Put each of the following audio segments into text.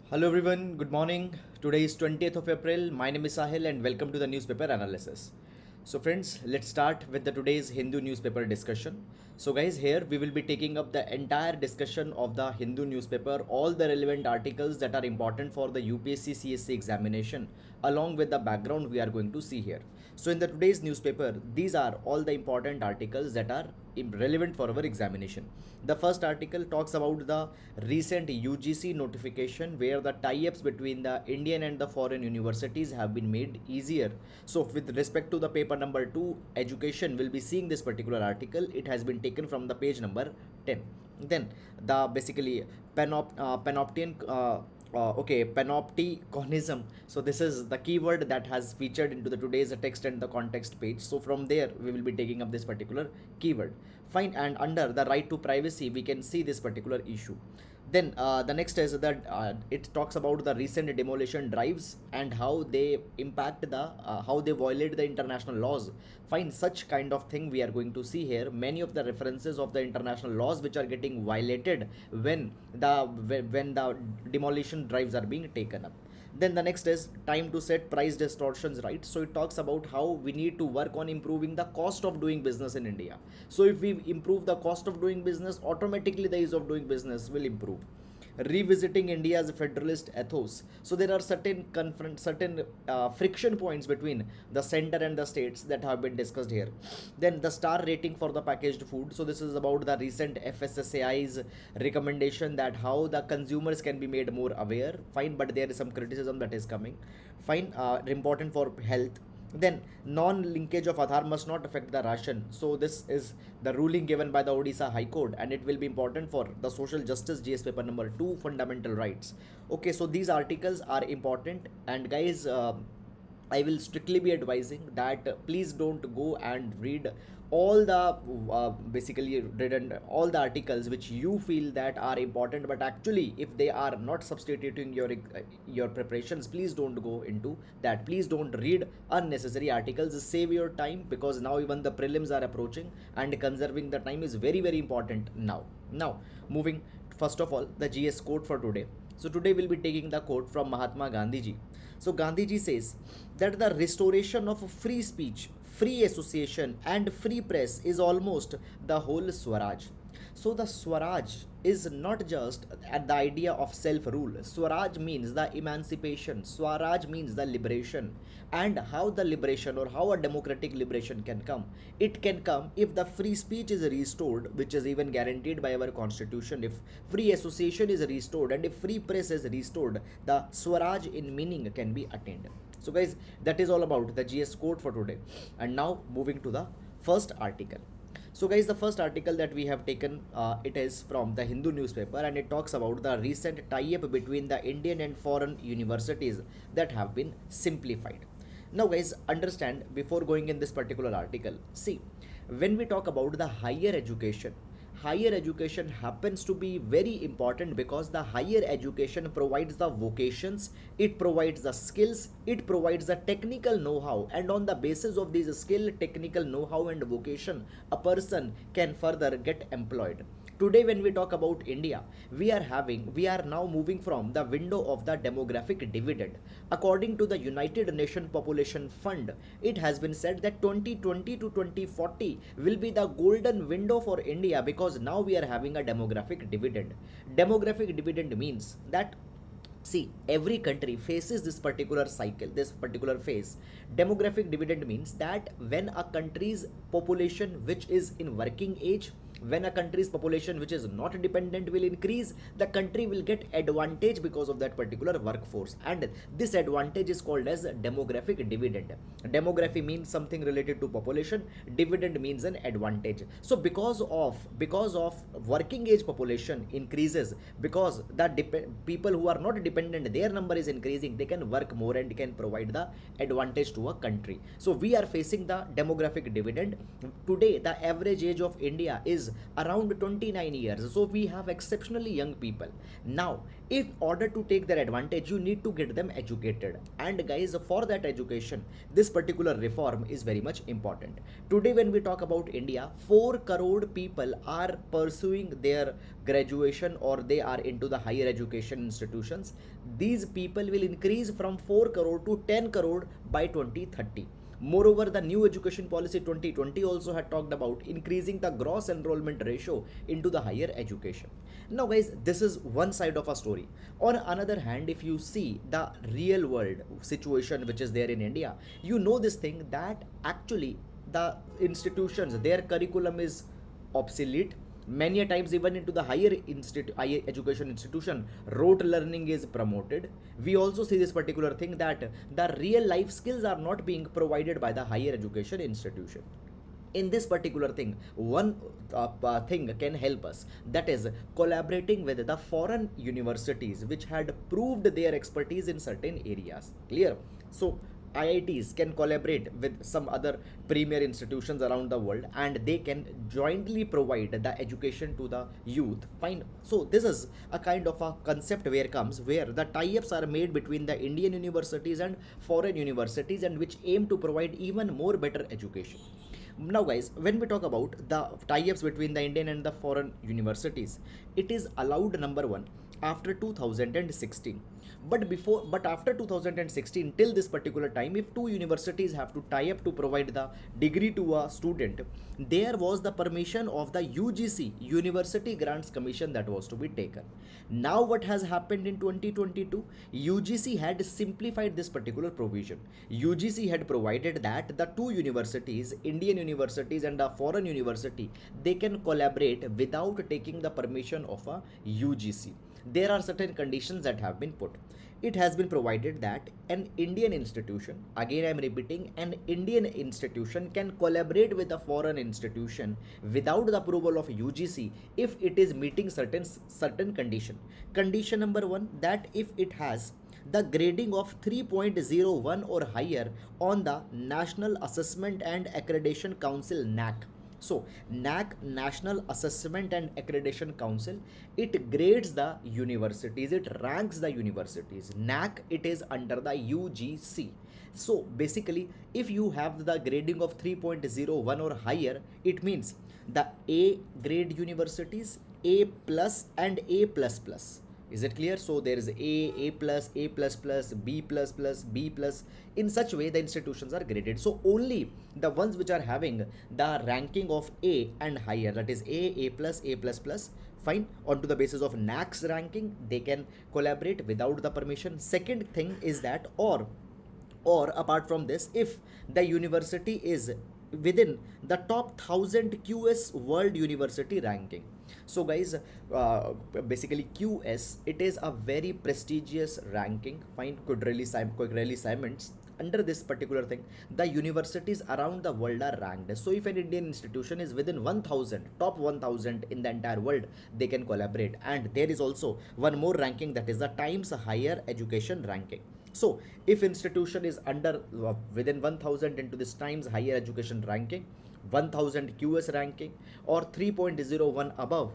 Hello everyone, good morning. Today is 20th of April. My name is Sahil and welcome to the newspaper analysis. So friends, let's start with the today's Hindu newspaper discussion. So guys, here we will be taking up the entire discussion of the Hindu newspaper, all the relevant articles that are important for the UPSC CSE examination, along with the background we are going to see here. So in the today's newspaper, these are all the important articles that are relevant for our examination. The first article talks about the recent UGC notification where the tie-ups between the Indian and the foreign universities have been made easier. So with respect to the paper number 2 education, we'll be seeing this particular article. It has been taken from the page number 10. Then the basically panopticonism. So this is the keyword that has featured into the today's text and the context page. So from there we will be taking up this particular keyword. Fine. And under the right to privacy we can see this particular issue. Then the next is that it talks about the recent demolition drives and how they impact the how they violate the international laws. Fine, such kind of thing we are going to see here. Many of the references of the international laws which are getting violated when the demolition drives are being taken up. Then the next is time to set price distortions, right? So it talks about how we need to work on improving the cost of doing business in India. So if we improve the cost of doing business, automatically the ease of doing business will improve. Revisiting India's federalist ethos. So there are certain friction points between the center and the states that have been discussed here. Then the star rating for the packaged food. So this is about the recent FSSAI's recommendation that how the consumers can be made more aware. Fine, but there is some criticism that is coming. Fine, important for health. Then non-linkage of Aadhar must not affect the ration. So this is the ruling given by the Odisha High Court, and it will be important for the social justice GS paper number 2 fundamental rights. Okay, so these articles are important, and guys, I will strictly be advising that please don't go and read all the basically read all the articles which you feel that are important, but actually if they are not substituting your preparations, please don't go into that. Please don't read unnecessary articles. Save your time, because now even the prelims are approaching and conserving the time is very very important now. Moving first of all the GS quote for today. So today we'll be taking the quote from Mahatma Gandhi ji. So Gandhi ji says that the restoration of free speech, free association and free press is almost the whole Swaraj. So the Swaraj is not just at the idea of self-rule. Swaraj means the emancipation. Swaraj means the liberation. And how the liberation or how a democratic liberation can come? It can come if the free speech is restored, which is even guaranteed by our constitution. If free association is restored and if free press is restored, the Swaraj in meaning can be attained. So guys, that is all about the GS code for today. And now moving to the first article. So guys, the first article that we have taken, it is from the Hindu newspaper, and it talks about the recent tie-up between the Indian and foreign universities that have been simplified. Now guys, understand before going in this particular article, see, when we talk about the higher education happens to be very important because the higher education provides the vocations, it provides the skills, it provides the technical know-how, and on the basis of these skill, technical know-how and vocation, a person can further get employed. Today when we talk about India, we are now moving from the window of the demographic dividend. According to the United Nations Population Fund, it has been said that 2020 to 2040 will be the golden window for India, because now we are having a demographic dividend. Demographic dividend means that, see, every country faces this particular cycle, this particular phase. Demographic dividend means that when a country's population which is in working age, when a country's population which is not dependent will increase, the country will get advantage because of that particular workforce, and this advantage is called as demographic dividend. Demography means something related to population, dividend means an advantage. So because of working age population increases, because the people who are not dependent, their number is increasing, they can work more and can provide the advantage to a country. So we are facing the demographic dividend. Today the average age of India is around 29 years. So we have exceptionally young people. Now, if order to take their advantage, you need to get them educated. And guys, for that education, this particular reform is very much important. Today, when we talk about India, 4 crore people are pursuing their graduation or they are into the higher education institutions. These people will increase from 4 crore to 10 crore by 2030. Moreover, the new education policy 2020 also had talked about increasing the gross enrollment ratio into the higher education. Now guys, this is one side of a story. On another hand, if you see the real world situation which is there in India, you know this thing that actually the institutions, their curriculum is obsolete. Many a times, even into the higher education institution, rote learning is promoted. We also see this particular thing that the real life skills are not being provided by the higher education institution. In this particular thing, one thing can help us, that is collaborating with the foreign universities which had proved their expertise in certain areas. Clear? So IITs can collaborate with some other premier institutions around the world and they can jointly provide the education to the youth. Fine. So this is a kind of a concept where the tie-ups are made between the Indian universities and foreign universities and which aim to provide even more better education. Now guys, when we talk about the tie-ups between the Indian and the foreign universities, it is allowed, number one, after 2016. But after 2016 till this particular time, if two universities have to tie up to provide the degree to a student, there was the permission of the UGC, University Grants Commission, that was to be taken. Now what has happened in 2022? UGC had simplified this particular provision. UGC had provided that the two universities, Indian universities and a foreign university, they can collaborate without taking the permission of a UGC. There are certain conditions that have been put. It has been provided that an Indian institution, again I am repeating, an Indian institution can collaborate with a foreign institution without the approval of UGC if it is meeting certain condition. Condition number one, that if it has the grading of 3.01 or higher on the National Assessment and Accreditation Council, NAC. So NAC, National Assessment and Accreditation Council, it grades the universities, it ranks the universities. NAC, it is under the UGC. So basically, if you have the grading of 3.01 or higher, it means the A grade universities, A plus and A plus plus. Is it clear? So there is A plus, A plus plus, B plus plus, B plus. In such way, the institutions are graded. So only the ones which are having the ranking of A and higher, that is A plus, A plus plus, fine, onto the basis of NAC's ranking, they can collaborate without the permission. Second thing is that, or apart from this, if the university is within the top 1000 QS World University ranking. So guys, basically QS, it is a very prestigious ranking, fine, could really cements. Under this particular thing, the universities around the world are ranked. So if an Indian institution is within 1000, top 1000 in the entire world, they can collaborate. And there is also one more ranking, that is the Times Higher Education ranking. So if institution is under within 1000 into this Times Higher Education ranking, 1000 QS ranking, or 3.01 above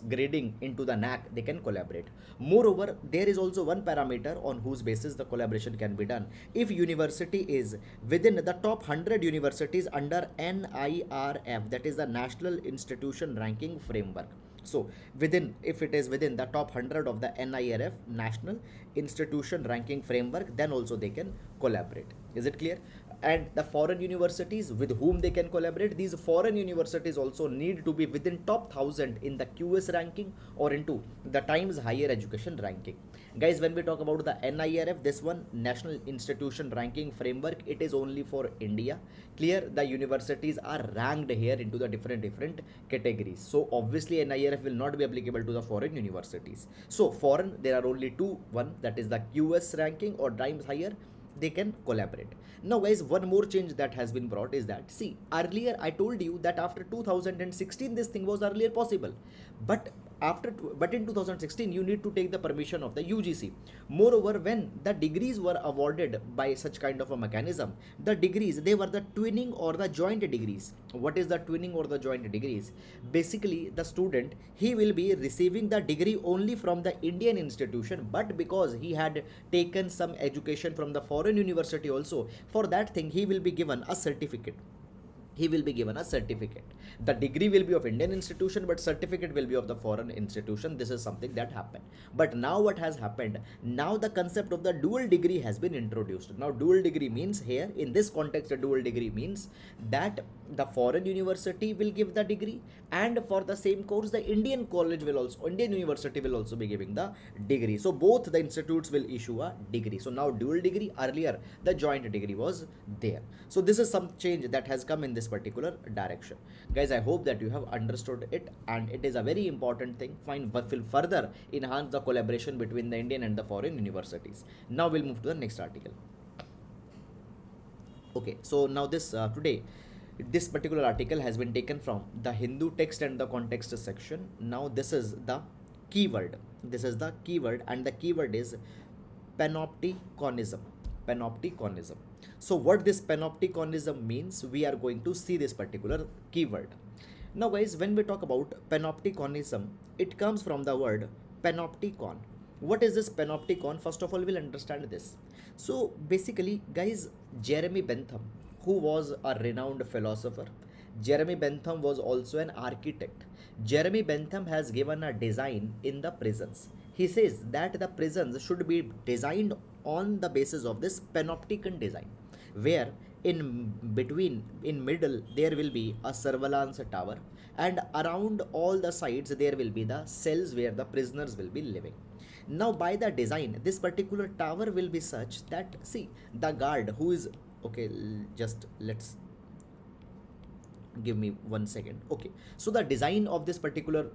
grading into the NAC, they can collaborate. Moreover, there is also one parameter on whose basis the collaboration can be done. If university is within the top 100 universities under NIRF, that is the National Institution Ranking Framework. So if it is within the top 100 of the NIRF, National Institution Ranking Framework, then also they can collaborate. Is it clear? And the foreign universities with whom they can collaborate, these foreign universities also need to be within top 1000 in the QS ranking or into the Times Higher Education ranking. Guys, when we talk about the NIRF, this one, National Institution Ranking Framework, it is only for India. Clear? The universities are ranked here into the different categories. So obviously NIRF will not be applicable to the foreign universities. So foreign, there are only one, that is the QS ranking or Times Higher, they can collaborate. Now guys, one more change that has been brought is that, see, earlier I told you that after 2016 this thing was earlier possible, but but in 2016 you need to take the permission of the UGC. Moreover, when the degrees were awarded by such kind of a mechanism, the degrees, they were the twinning or the joint degrees. What is the twinning or the joint degrees? Basically, the student, he will be receiving the degree only from the Indian institution, but because he had taken some education from the foreign university also, for that thing he will be given a certificate. He will be given a certificate. The degree will be of Indian institution, but certificate will be of the foreign institution. This is something that happened. But now what has happened? Now the concept of the dual degree has been introduced. Now dual degree means, here in this context, a dual degree means that the foreign university will give the degree, and for the same course the Indian university will also be giving the degree. So both the institutes will issue a degree. So now dual degree, earlier the joint degree was there. So this is some change that has come in this particular direction. Guys, I hope that you have understood it, and it is a very important thing. Fine, but will further enhance the collaboration between the Indian and the foreign universities. Now we'll move to the next article. Okay, so now this today, this particular article has been taken from the Hindu text and the context section. Now this is the keyword. This is the keyword, and the keyword is panopticonism. Panopticonism. So what this panopticonism means, we are going to see this particular keyword. Now guys, when we talk about panopticonism, it comes from the word panopticon. What is this panopticon? First of all, we'll understand this. So basically guys, Jeremy Bentham, who was a renowned philosopher, Jeremy Bentham was also an architect. Jeremy Bentham has given a design in the prisons. He says that the prisons should be designed on the basis of this panopticon design, where in middle there will be a surveillance tower, and around all the sides there will be the cells where the prisoners will be living. Now by the design, this particular tower will be such that, see, the guard who is, okay, just let's give me 1 second. Okay, so the design of this particular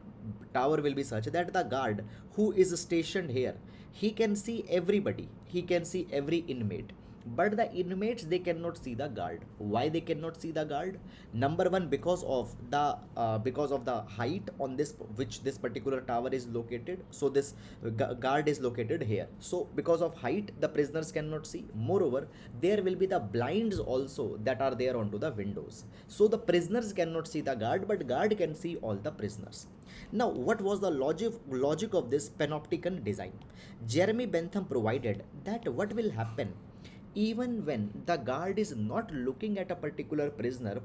tower will be such that the guard who is stationed here, he can see everybody, he can see every inmate, but the inmates, they cannot see the guard. Why they cannot see the guard? Number one, because of the height on this, which this particular tower is located. So this guard is located here, so because of height the prisoners cannot see. Moreover, there will be the blinds also that are there onto the windows, so the prisoners cannot see the guard, but guard can see all the prisoners. Now what was the logic of this panopticon design? Jeremy Bentham provided that what will happen, even when the guard is not looking at a particular prisoner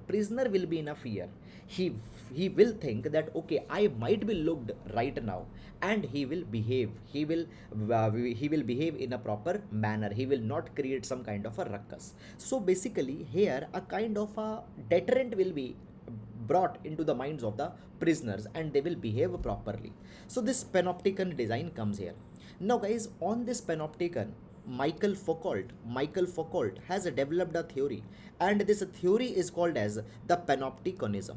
will be in a fear. He will think that, okay, I might be looked right now, and he will behave. He will behave in a proper manner. He will not create some kind of a ruckus. So basically here a kind of a deterrent will be brought into the minds of the prisoners, and they will behave properly. So this panopticon design comes here. Now guys, on this panopticon, Michael Foucault has developed a theory, and this theory is called as the panopticonism.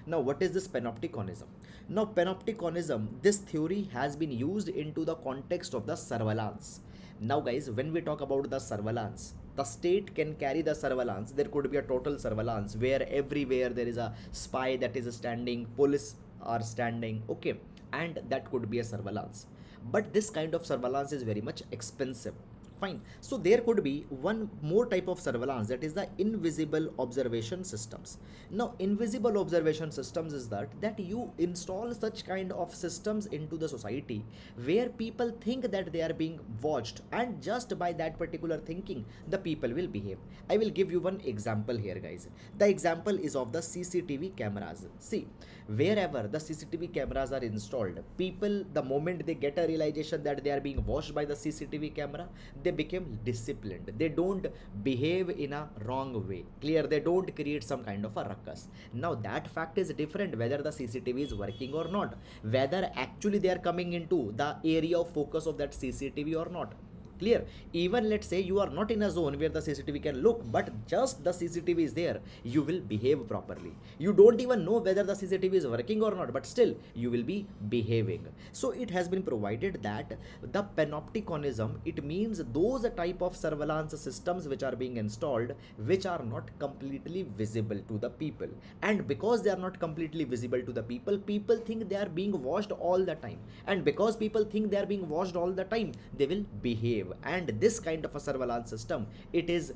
Now what is this panopticonism? Now panopticonism, this theory has been used into the context of the surveillance. Now guys, when we talk about the surveillance, the state can carry the surveillance. There could be a total surveillance where everywhere there is a spy that is standing, police are standing, okay, and that could be a surveillance. But this kind of surveillance is very much expensive. Fine. So there could be one more type of surveillance, that is the invisible observation systems. Now invisible observation systems is that you install such kind of systems into the society where people think that they are being watched, and just by that particular thinking the people will behave. I will give you one example here guys. The example is of the CCTV cameras. See, wherever the CCTV cameras are installed, people, the moment they get a realization that they are being watched by the CCTV camera, they become disciplined. They don't behave in a wrong way. Clear? They don't create some kind of a ruckus. Now that fact is different whether the CCTV is working or not, whether actually they are coming into the area of focus of that CCTV or not. Clear? Even let's say you are not in a zone where the CCTV can look, but just the CCTV is there, you will behave properly. You don't even know whether the CCTV is working or not, but still you will be behaving. So it has been provided that the panopticonism, it means those type of surveillance systems which are being installed, which are not completely visible to the people. And because they are not completely visible to the people, people think they are being watched all the time. And because people think they are being watched all the time, they will behave. And this kind of a surveillance system, it is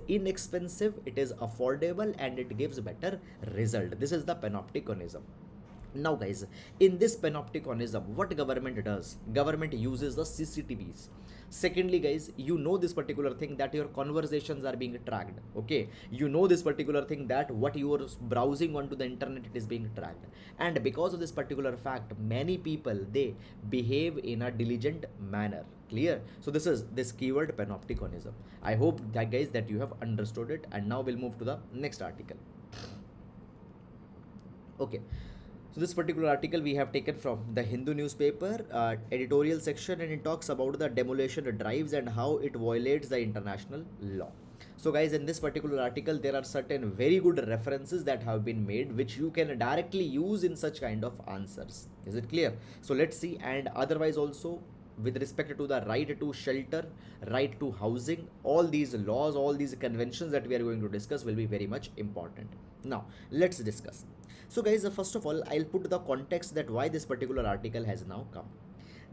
inexpensive, it is affordable, and it gives better result. This is the panopticonism. Now guys, in this panopticonism, what government does? Government uses the CCTVs. Secondly guys, you know this particular thing that your conversations are being tracked. Okay, you know this particular thing that what you are browsing onto the internet, it is being tracked. And because of this particular fact, many people, they behave in a diligent manner. Clear? So this is this keyword panopticonism. I hope that guys that you have understood it. And now we'll move to the next article. Okay, so this particular article we have taken from the Hindu newspaper editorial section, and it talks about the demolition drives and how it violates the international law. So guys, in this particular article, there are certain very good references that have been made, which you can directly use in such kind of answers. Is it clear? So let's see. And otherwise also, with respect to the right to shelter, right to housing, all these laws, all these conventions that we are going to discuss will be very much important. Now let's discuss. So guys, first of all, I'll put the context that why this particular article has now come.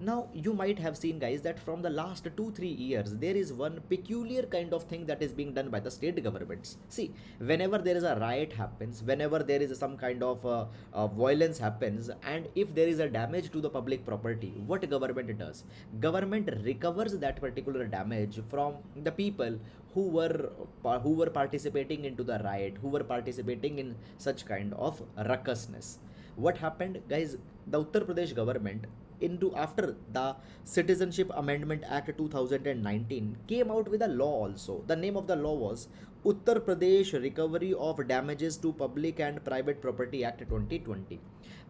Now you might have seen guys that from the last 2-3 years there is one peculiar kind of thing that is being done by the state governments. See, whenever there is a riot happens, whenever there is some kind of violence happens, and if there is a damage to the public property, what government does? Government recovers that particular damage from the people who were participating into the riot, who were participating in such kind of ruckusness. What happened guys? The Uttar Pradesh government, into after the Citizenship Amendment Act 2019 came out with a law also. The name of the law was Uttar Pradesh Recovery of Damages to Public and Private Property Act 2020.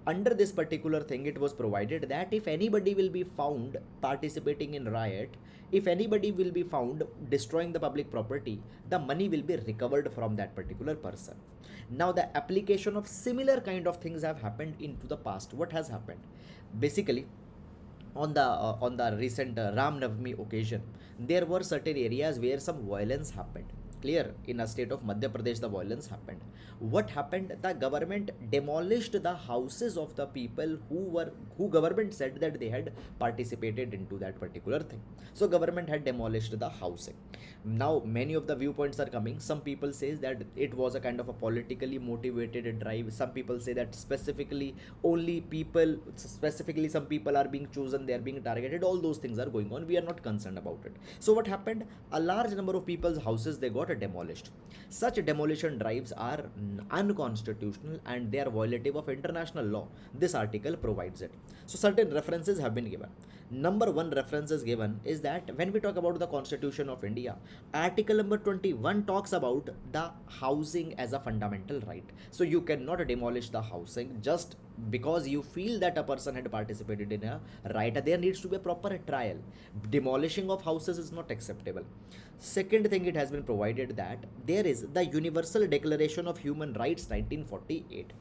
Under this particular thing, it was provided that if anybody will be found participating in riot, if anybody will be found destroying the public property, the money will be recovered from that particular person. Now the application of similar kind of things have happened into the past. What has happened? Basically, on the recent Ram Navami occasion, there were certain areas where some violence happened. Clear? In a state of Madhya Pradesh, the violence happened. What happened? The government demolished the houses of the people who government said that they had participated into that particular thing. So government had demolished the housing. Now many of the viewpoints are coming. Some people says that it was a kind of a politically motivated drive. Some people say that specifically some people are being chosen, they are being targeted. All those things are going on. We are not concerned about it. So what happened? A large number of people's houses, they got demolished. Such demolition drives are unconstitutional and they are violative of international law. This article provides it. So certain references have been given. Number one reference is given is that when we talk about the Constitution of India, article number 21 talks about the housing as a fundamental right. So you cannot demolish the housing just because you feel that a person had participated in a riot. There needs to be a proper trial. Demolishing of houses is not acceptable. Second thing, it has been provided that there is the Universal Declaration of Human Rights 1948,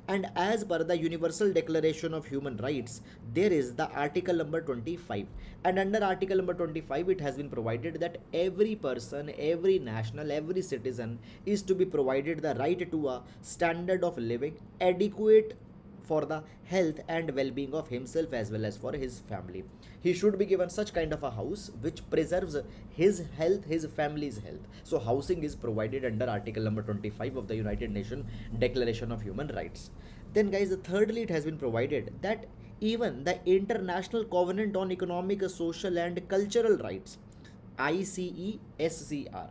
and as per the Universal Declaration of Human Rights, there is the article number 25, and under article number 25 it has been provided that every person, every national, every citizen is to be provided the right to a standard of living adequate for the health and well-being of himself as well as for his family. He should be given such kind of a house which preserves his health, his family's health. So housing is provided under article number 25 of the United Nations Declaration of Human Rights. Then guys, thirdly, it has been provided that even the International Covenant on Economic, Social and Cultural Rights, ICESCR,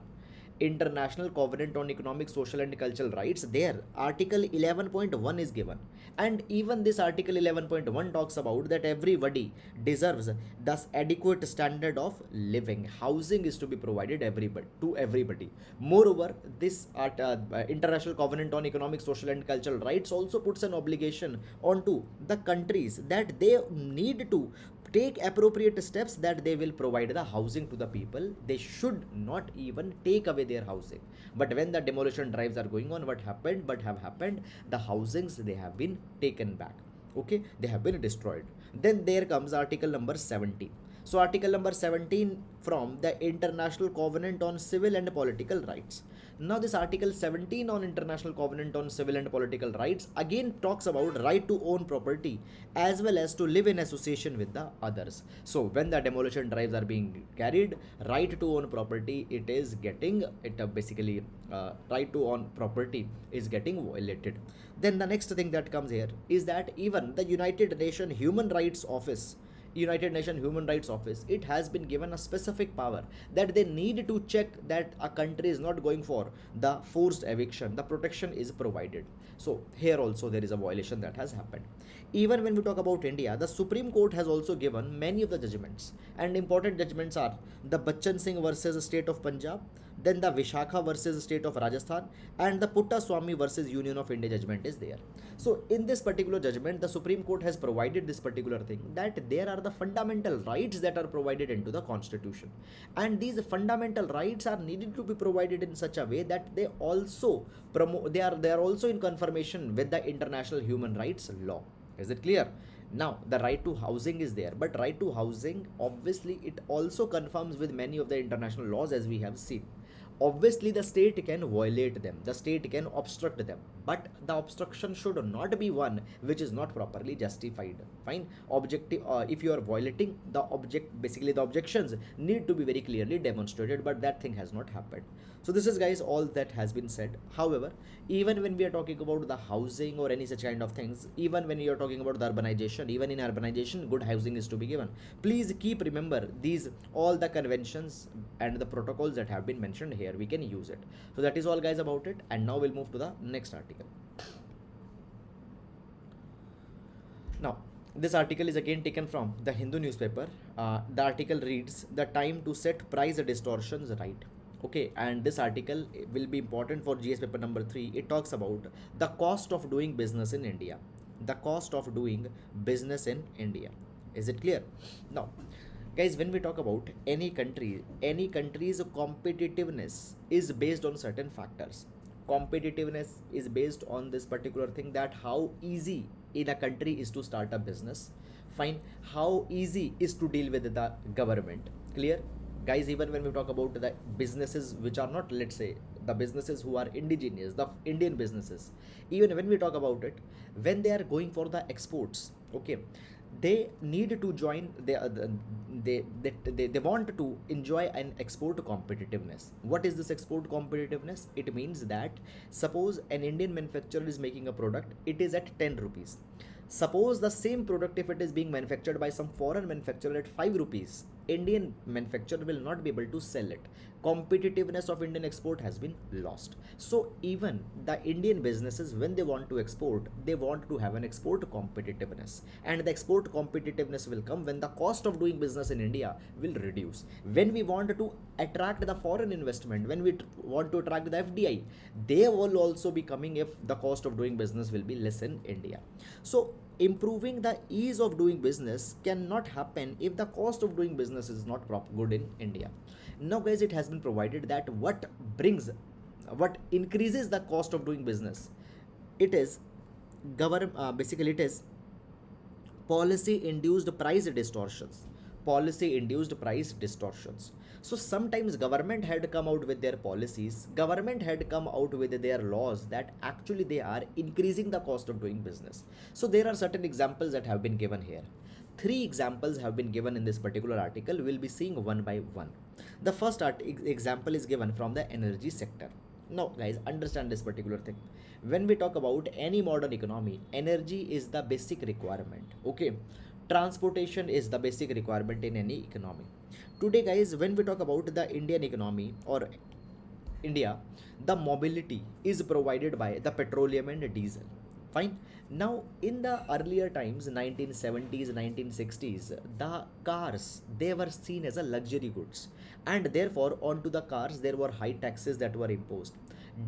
International Covenant on Economic, Social and Cultural Rights, there article 11.1 is given, and even this article 11.1 talks about that everybody deserves thus adequate standard of living. Housing is to be provided to everybody. Moreover, this International Covenant on Economic, Social and Cultural Rights also puts an obligation onto the countries that they need to take appropriate steps that they will provide the housing to the people. They should not even take away their housing. But when the demolition drives are going on, what happened, but have happened, the housings, they have been taken back. Okay, they have been destroyed. Then there comes article number 17. So article number 17 from the International Covenant on Civil and Political Rights. Now this article 17 on International Covenant on Civil and Political Rights again talks about right to own property as well as to live in association with the others. So when the demolition drives are being carried, right to own property, it is getting, basically right to own property is getting violated. Then the next thing that comes here is that even the United Nations Human Rights Office, it has been given a specific power that they need to check that a country is not going for the forced eviction, the protection is provided. So here also there is a violation that has happened. Even when we talk about India, the Supreme Court has also given many of the judgments, and important judgments are the Bachchan Singh versus State of Punjab, then the Vishakha versus State of Rajasthan, and the Putta Swami versus Union of India judgment is there. So in this particular judgment, the Supreme Court has provided this particular thing, that there are the fundamental rights that are provided into the constitution, and these fundamental rights are needed to be provided in such a way that they also promote, they are also in confirmation with the international human rights law. Is it clear? Now the right to housing is there, but right to housing, obviously it also conforms with many of the international laws, as we have seen. Obviously the state can violate them, the state can obstruct them, but the obstruction should not be one which is not properly justified. Fine. Objective, if you are violating the basically the objections need to be very clearly demonstrated, but that thing has not happened. So this is, guys, all that has been said. However, even when we are talking about the housing or any such kind of things, even when you are talking about the urbanization, even in urbanization, good housing is to be given. Please keep remember these all the conventions and the protocols that have been mentioned here, we can use it. So that is all, guys, about it, and now we'll move to the next article. Now this article is again taken from the Hindu newspaper. The article reads, the time to set price distortions right. Okay, and this article will be important for GS paper number 3. It talks about the cost of doing business in India. The cost of doing business in India. Is it clear? Now, guys, when we talk about any country's competitiveness is based on certain factors. Competitiveness is based on this particular thing, that how easy in a country is to start a business. Fine. How easy is to deal with the government. Clear? Guys, even when we talk about the businesses which are not, let's say, the businesses who are indigenous, the Indian businesses, even when we talk about it, when they are going for the exports, okay, they need to join, they want to enjoy an export competitiveness. What is this export competitiveness? It means that suppose an Indian manufacturer is making a product, it is at 10 rupees. Suppose the same product, if it is being manufactured by some foreign manufacturer at 5 rupees, Indian manufacturer will not be able to sell it. Competitiveness of Indian export has been lost. So even the Indian businesses, when they want to export, they want to have an export competitiveness, and the export competitiveness will come when the cost of doing business in India will reduce. When we want to attract the foreign investment, when we want to attract the FDI, they will also be coming if the cost of doing business will be less in India. So improving the ease of doing business cannot happen if the cost of doing business is not good in India. Now, guys, it has been provided that what increases the cost of doing business, it is basically it is policy induced price distortions. So sometimes government had come out with their policies, government had come out with their laws that actually they are increasing the cost of doing business. So there are certain examples that have been given here. 3 examples have been given in this particular article. We'll be seeing one by one. The first example is given from the energy sector. Now, guys, understand this particular thing. When we talk about any modern economy, energy is the basic requirement. Okay, transportation is the basic requirement in any economy. Today, guys, when we talk about the Indian economy or India, the mobility is provided by the petroleum and diesel. Fine. Now, in the earlier times, 1970s, 1960s, the cars, they were seen as a luxury goods, and therefore onto the cars there were high taxes that were imposed.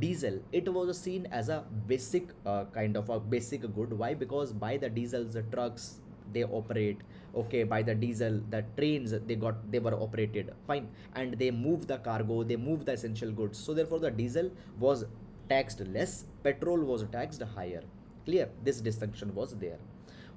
Diesel, it was seen as a basic kind of a basic good. Why? Because by the diesels, the trucks, they operate, okay, by the diesel. The trains, they were operated, fine, and they move the cargo, they move the essential goods. So therefore the diesel was taxed less, petrol was taxed higher. Clear? This distinction was there.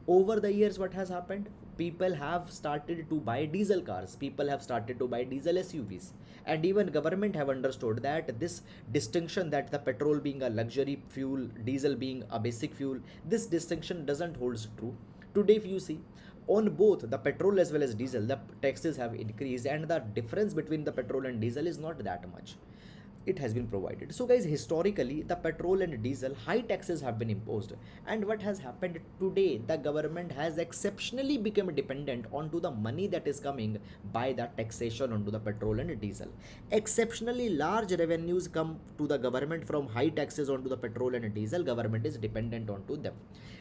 Over the years, what has happened? People have started to buy diesel cars, people have started to buy diesel SUVs, and even government have understood that this distinction, that the petrol being a luxury fuel, diesel being a basic fuel, this distinction doesn't hold true. Today if you see, on both the petrol as well as diesel, the taxes have increased, and the difference between the petrol and diesel is not that much. It has been provided. So guys, historically the petrol and diesel high taxes have been imposed, and what has happened today, the government has exceptionally become dependent onto the money that is coming by the taxation onto the petrol and diesel. Exceptionally large revenues come to the government from high taxes onto the petrol and diesel. Government is dependent onto them,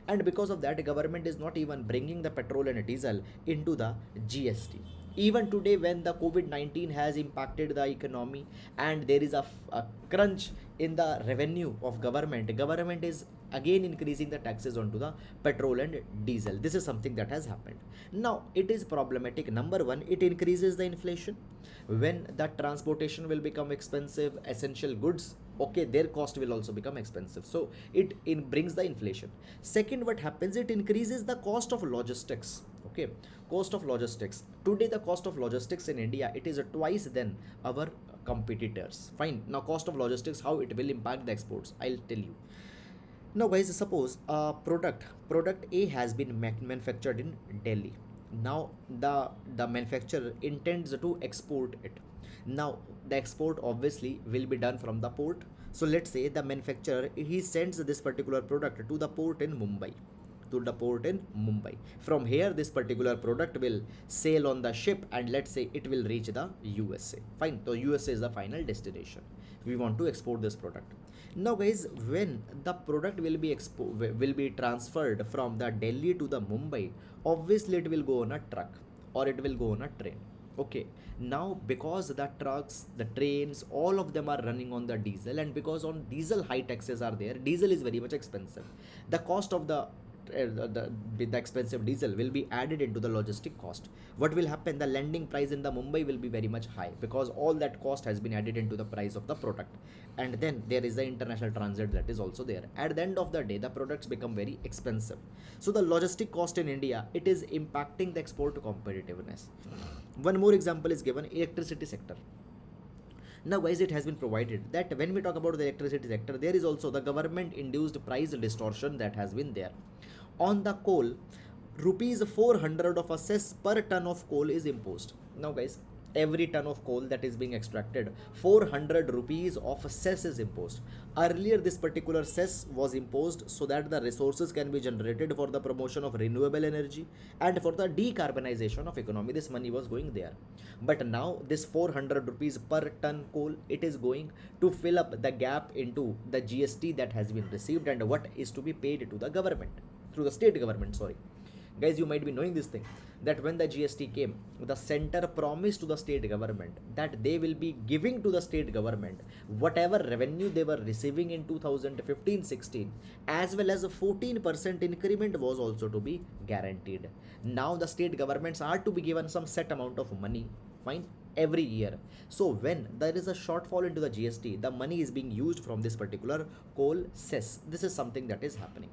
and because of that government is not even bringing the petrol and diesel into the GST. Even today, when the COVID-19 has impacted the economy and there is a crunch in the revenue of government is again increasing the taxes onto the petrol and diesel. This is something that has happened. Now it is problematic. Number one, it increases the inflation. When the transportation will become expensive, essential goods, okay, their cost will also become expensive, so it brings the inflation. Second, what happens, it increases the cost of logistics. Okay, cost of logistics. Today the cost of logistics in India, it is twice than our competitors. Fine. Now cost of logistics, how it will impact the exports, I'll tell you. Now guys, suppose a product A has been manufactured in Delhi. Now the manufacturer intends to export it. Now the export obviously will be done from the port. So let's say the manufacturer, he sends this particular product to the port in Mumbai. From here, this particular product will sail on the ship, and let's say it will reach the USA. Fine. So USA is the final destination. We want to export this product. Now guys, when the product will be transferred from the Delhi to the Mumbai, obviously it will go on a truck or it will go on a train. Okay, now because the trucks, the trains, all of them are running on the diesel, and because on diesel high taxes are there, diesel is very much expensive. The cost of the expensive diesel will be added into the logistic cost. What will happen? The landing price in the Mumbai will be very much high, because all that cost has been added into the price of the product. And then there is the international transit that is also there. At the end of the day, the products become very expensive. So the logistic cost in India, it is impacting the export competitiveness. One more example is given, electricity sector. Now guys, it has been provided that when we talk about the electricity sector, there is also the government induced price distortion that has been there. On the coal, rupees 400 of a cess per ton of coal is imposed. Now guys, every ton of coal that is being extracted, 400 rupees of cess is imposed. Earlier this particular cess was imposed so that the resources can be generated for the promotion of renewable energy and for the decarbonization of economy. This money was going there. But now this 400 rupees per ton coal, it is going to fill up the gap into the GST that has been received and what is to be paid to the government, through the state government, sorry. Guys, you might be knowing this thing, that when the GST came, the center promised to the state government that they will be giving to the state government whatever revenue they were receiving in 2015-16, as well as a 14% increment was also to be guaranteed. Now the state governments are to be given some set amount of money, fine, every year. So when there is a shortfall into the GST, the money is being used from this particular coal cess. This is something that is happening.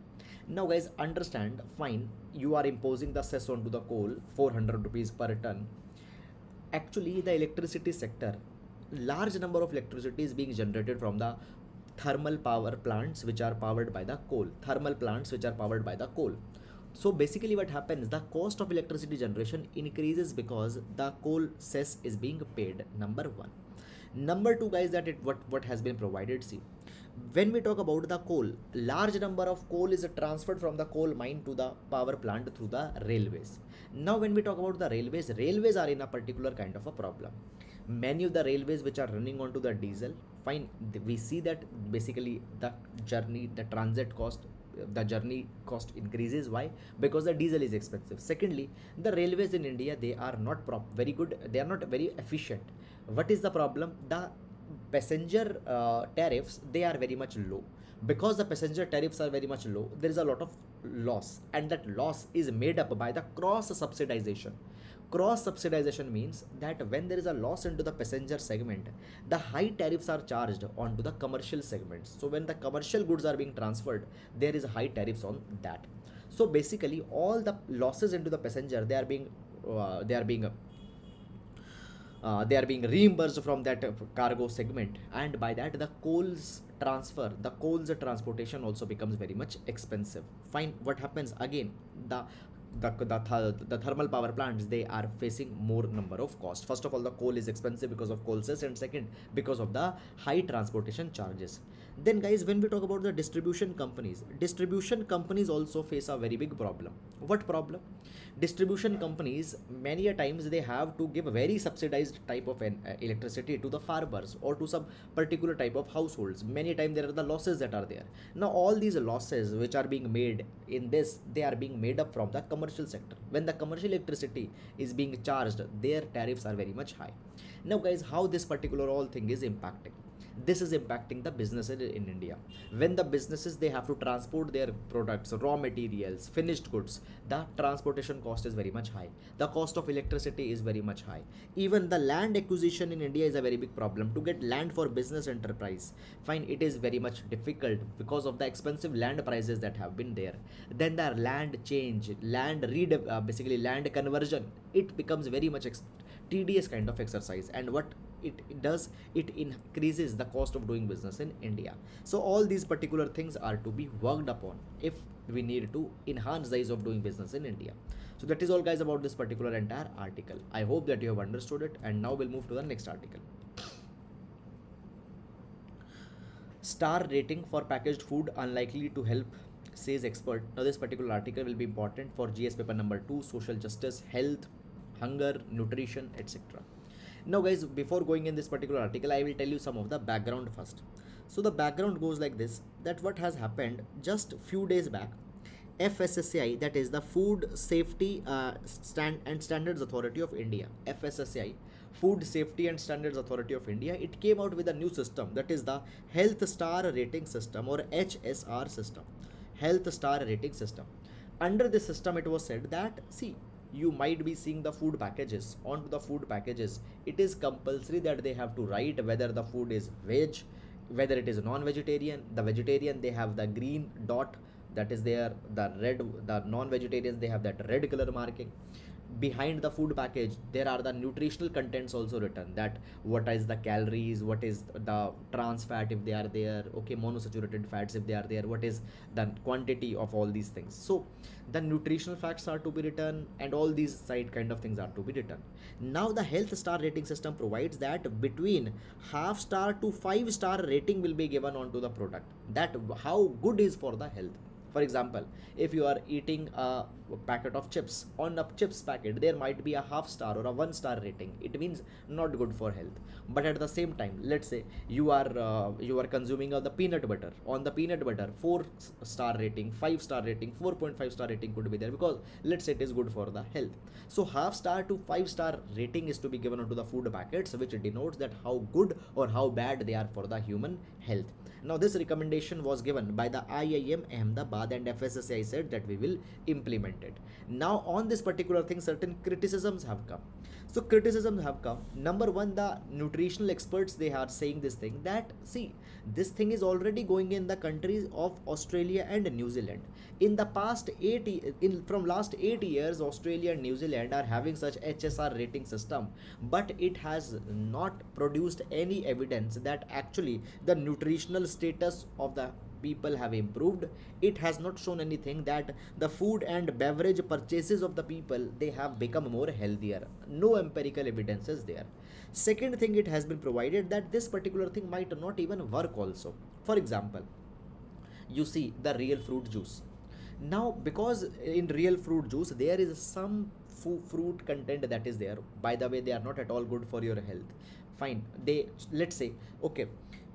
Now guys, understand, fine, you are imposing the cess onto the coal, 400 rupees per ton. Actually, the electricity sector, large number of electricity is being generated from the thermal power plants which are powered by the coal. So basically what happens, the cost of electricity generation increases because the coal cess is being paid, number one. Number two, guys, that what has been provided, see, when we talk about the coal, large number of coal is transferred from the coal mine to the power plant through the railways. Now when we talk about the railways are in a particular kind of a problem. Many of the railways which are running onto the diesel, fine, we see that basically the transit cost, the journey cost increases. Why? Because the diesel is expensive. Secondly, the railways in India, they are not very good, they are not very efficient. What is the problem? The passenger tariffs, they are very much low. Because the passenger tariffs are very much low, there is a lot of loss, and that loss is made up by the cross subsidization. Cross subsidization means that when there is a loss into the passenger segment, the high tariffs are charged onto the commercial segments. So when the commercial goods are being transferred, there is high tariffs on that. So basically all the losses into the passenger, they are being reimbursed from that cargo segment, and by that the coals transportation also becomes very much expensive. Fine, what happens again? The thermal power plants, they are facing more number of costs. First of all, the coal is expensive because of coal cess, and second, because of the high transportation charges. Then guys, when we talk about the distribution companies also face a very big problem. What problem? Distribution companies, many a times they have to give a very subsidized type of electricity to the farmers or to some particular type of households. Many times there are the losses that are there. Now all these losses which are being made in this, they are being made up from the commercial sector. When the commercial electricity is being charged, their tariffs are very much high. Now guys, how this particular all thing is impacting? This is impacting the businesses in India. When the businesses, they have to transport their products, raw materials, finished goods, the transportation cost is very much high. The cost of electricity is very much high. Even the land acquisition in India is a very big problem. To get land for business enterprise, fine, it is very much difficult because of the expensive land prices that have been there. Then the land change, basically land conversion, it becomes very much tedious kind of exercise. And what it does, it increases the cost of doing business in India. So all these particular things are to be worked upon if we need to enhance the ease of doing business in India. So that is all guys about this particular entire article. I hope that you have understood it, and now we'll move to the next article. Star rating for packaged food unlikely to help, says expert. Now this particular article will be important for GS paper number 2, social justice, health, hunger, nutrition, etc. Now guys, before going in this particular article, I will tell you some of the background first. So the background goes like this, that what has happened just few days back, FSSAI, that is the Food Safety and Standards Authority of India, FSSAI, Food Safety and Standards Authority of India, it came out with a new system, that is the Health Star Rating System, or HSR system, Health Star Rating System. Under this system, it was said that, see, you might be seeing the food packages. Onto the food packages, it is compulsory that they have to write whether the food is veg, whether it is non-vegetarian. The vegetarian, they have the green dot that is there, the non-vegetarians, they have that red color marking. Behind the food package, there are the nutritional contents also written, that what is the calories, what is the trans fat if they are there, okay, monosaturated fats if they are there, what is the quantity of all these things. So the nutritional facts are to be written, and all these side kind of things are to be written. Now the health star rating system provides that between half star to 5-star rating will be given onto the product, that how good is for the health. For example, if you are eating a packet of chips, on a chips packet there might be a half star or a 1-star rating, it means not good for health. But at the same time, let's say you are consuming the peanut butter, on the peanut butter 4-star rating, 5-star rating, 4.5-star rating could be there, because let's say it is good for the health. So half star to 5-star rating is to be given onto the food packets, which denotes that how good or how bad they are for the human health. Now this recommendation was given by the IIM Ahmedabad, and FSSAI said that we will implement it. Now on this particular thing, certain criticisms have come. So criticisms have come. Number one, the nutritional experts, they are saying this thing, that see, this thing is already going in the countries of Australia and New Zealand. In the past from last 8 years, Australia and New Zealand are having such HSR rating system, but it has not produced any evidence that actually the nutritional status of the people have improved. It has not shown anything that the food and beverage purchases of the people, they have become more healthier. No empirical evidence is there. Second thing, it has been provided that this particular thing might not even work also. For example, you see the real fruit juice. Now because in real fruit juice there is some fruit content that is there, by the way, they are not at all good for your health. Fine, they, let's say, okay,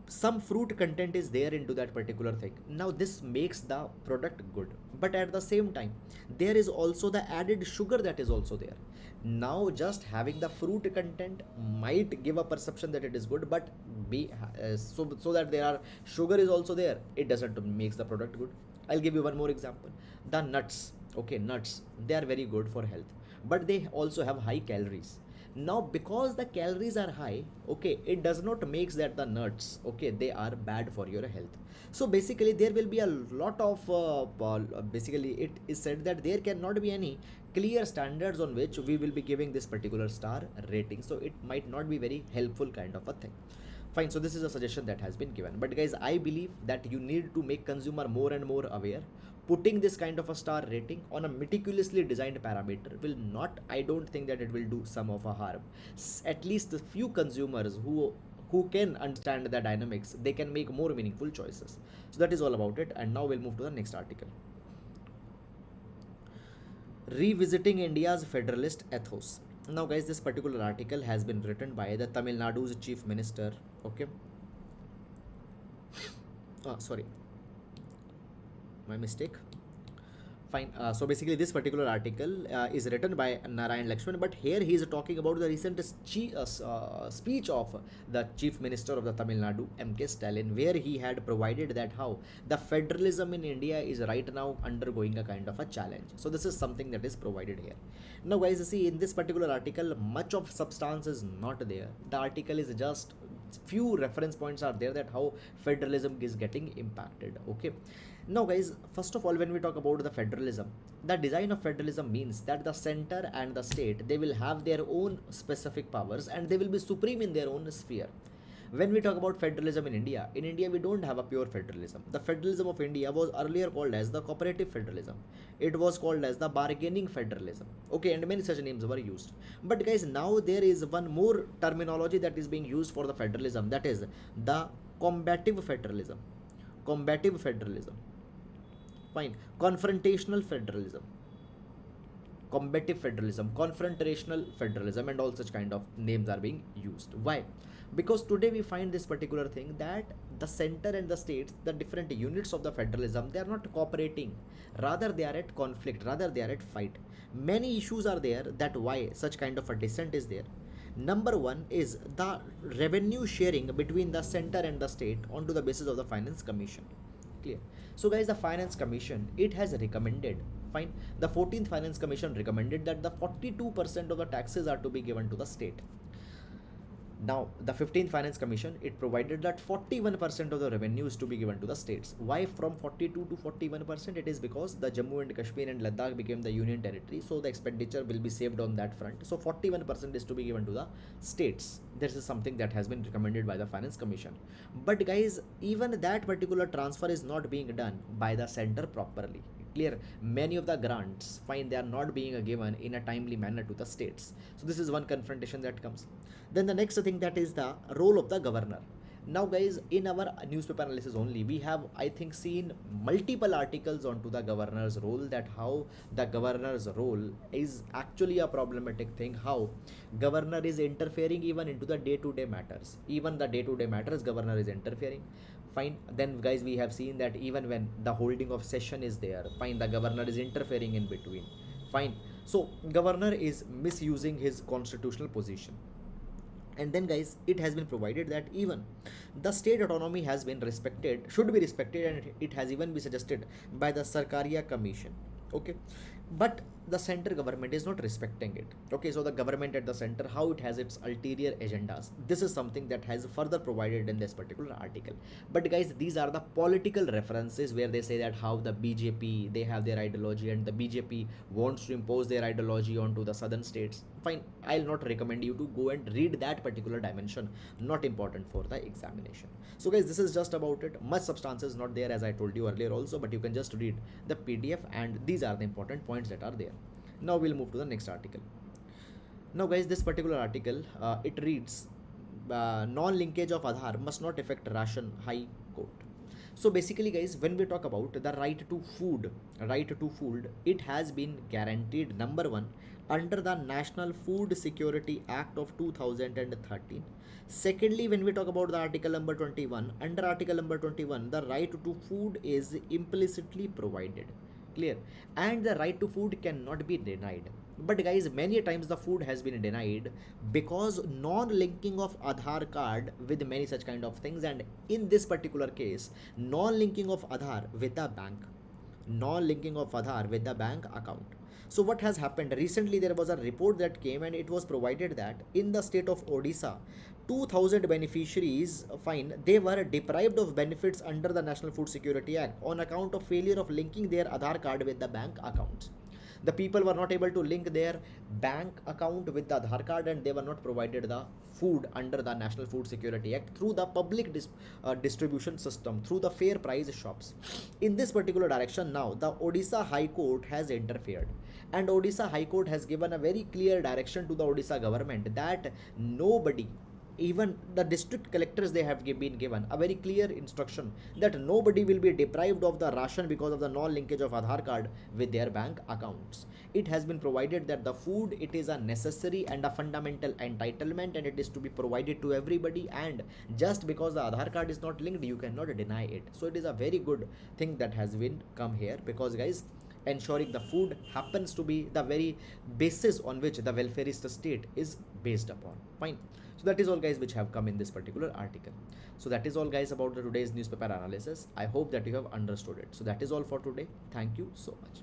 some fruit content is there into that particular thing. Now this makes the product good, but at the same time there is also the added sugar that is also there. Now just having the fruit content might give a perception that it is good, but so that there are sugar is also there, it doesn't makes the product good. I'll give you one more example. The nuts. Okay, nuts, they are very good for health, but they also have high calories. Now because the calories are high, okay, it does not makes that the nuts, okay, they are bad for your health. So basically there will be a lot of basically it is said that there cannot be any clear standards on which we will be giving this particular star rating, so it might not be very helpful kind of a thing. Fine, so this is a suggestion that has been given, but guys, I believe that you need to make consumer more and more aware. Putting this kind of a star rating on a meticulously designed parameter will not, I don't think that it will do some of a harm. At least a few consumers who can understand the dynamics, they can make more meaningful choices. So that is all about it, and now we'll move to the next article. Revisiting India's federalist ethos. Now guys, this particular article has been written by the Tamil Nadu's chief minister. Okay, sorry, my mistake. Fine. So basically, this particular article is written by Narayan Lakshman, but here he is talking about the recent speech of the Chief Minister of the Tamil Nadu, M.K. Stalin, where he had provided that how the federalism in India is right now undergoing a kind of a challenge. So this is something that is provided here. Now, guys, see, in this particular article, much of substance is not there. The article is just few reference points are there that how federalism is getting impacted. Okay. Now guys, first of all, when we talk about the federalism, the design of federalism means that the center and the state, they will have their own specific powers and they will be supreme in their own sphere. When we talk about federalism in India we don't have a pure federalism. The federalism of India was earlier called as the cooperative federalism. It was called as the bargaining federalism. Okay, and many such names were used. But guys, now there is one more terminology that is being used for the federalism, that is the combative federalism. Combative federalism. Fine. Confrontational federalism, combative federalism, confrontational federalism, and all such kind of names are being used. Why? Because today we find this particular thing that the center and the states, the different units of the federalism, they are not cooperating, rather they are at conflict, rather they are at fight. Many issues are there that why such kind of a dissent is there. Number one is the revenue sharing between the center and the state onto the basis of the finance commission. Clear? So guys, the finance commission, it has recommended, fine, the 14th finance commission recommended that the 42% of the taxes are to be given to the state. Now the 15th finance commission, it provided that 41% of the revenue is to be given to the states. Why from 42 to 41%? It is because the Jammu and Kashmir and Ladakh became the union territory, so the expenditure will be saved on that front. So 41% is to be given to the states. This is something that has been recommended by the finance commission. But guys, even that particular transfer is not being done by the center properly. Clear? Many of the grants, fine, they are not being given in a timely manner to the states. So this is one confrontation that comes. Then the next thing, that is the role of the governor. Now guys, in our newspaper analysis only, we have, I think, seen multiple articles onto the governor's role, that how the governor's role is actually a problematic thing, how governor is interfering even into the day-to-day matters. Even the day-to-day matters, governor is interfering. Fine. Then guys, we have seen that even when the holding of session is there, fine, the governor is interfering in between. Fine. So governor is misusing his constitutional position. And then guys, it has been provided that even the state autonomy has been respected, should be respected, and it has even been suggested by the Sarkaria Commission. Okay, but the center government is not respecting it. Okay, so the government at the center, how it has its ulterior agendas, this is something that has further provided in this particular article. But guys, these are the political references where they say that how the BJP, they have their ideology and the BJP wants to impose their ideology onto the southern states. Fine, I'll not recommend you to go and read that particular dimension, not important for the examination. So guys, this is just about it. Much substance is not there, as I told you earlier also, but you can just read the PDF, and these are the important points that are there. Now we'll move to the next article. Now guys, this particular article, it reads, non-linkage of Aadhar must not affect ration, High Court. So basically guys, when we talk about the right to food, it has been guaranteed, number one, under the National Food Security Act of 2013. Secondly, when we talk about the article number 21, under article number 21, the right to food is implicitly provided. Clear? And the right to food cannot be denied. But guys, many times the food has been denied because non-linking of Aadhar card with many such kind of things, and in this particular case, non-linking of Aadhar with the bank, non-linking of Aadhar with the bank account. So what has happened recently, there was a report that came and it was provided that in the state of Odisha, 2000 beneficiaries, fine, they were deprived of benefits under the National Food Security Act on account of failure of linking their Aadhar card with the bank accounts. The people were not able to link their bank account with the Aadhar card, and they were not provided the food under the National Food Security Act through the public distribution system, through the fair price shops. In this particular direction, now the Odisha High Court has interfered, and Odisha High Court has given a very clear direction to the Odisha government that nobody, even the district collectors, they have been given a very clear instruction that nobody will be deprived of the ration because of the non-linkage of Aadhar card with their bank accounts. It has been provided that the food, it is a necessary and a fundamental entitlement, and it is to be provided to everybody, and just because the Aadhar card is not linked, you cannot deny it. So it is a very good thing that has been come here, because guys, ensuring the food happens to be the very basis on which the welfareist state is based upon. Fine. So that is all guys which have come in this particular article. So that is all guys about the today's newspaper analysis. I hope that you have understood it. So that is all for today. Thank you so much.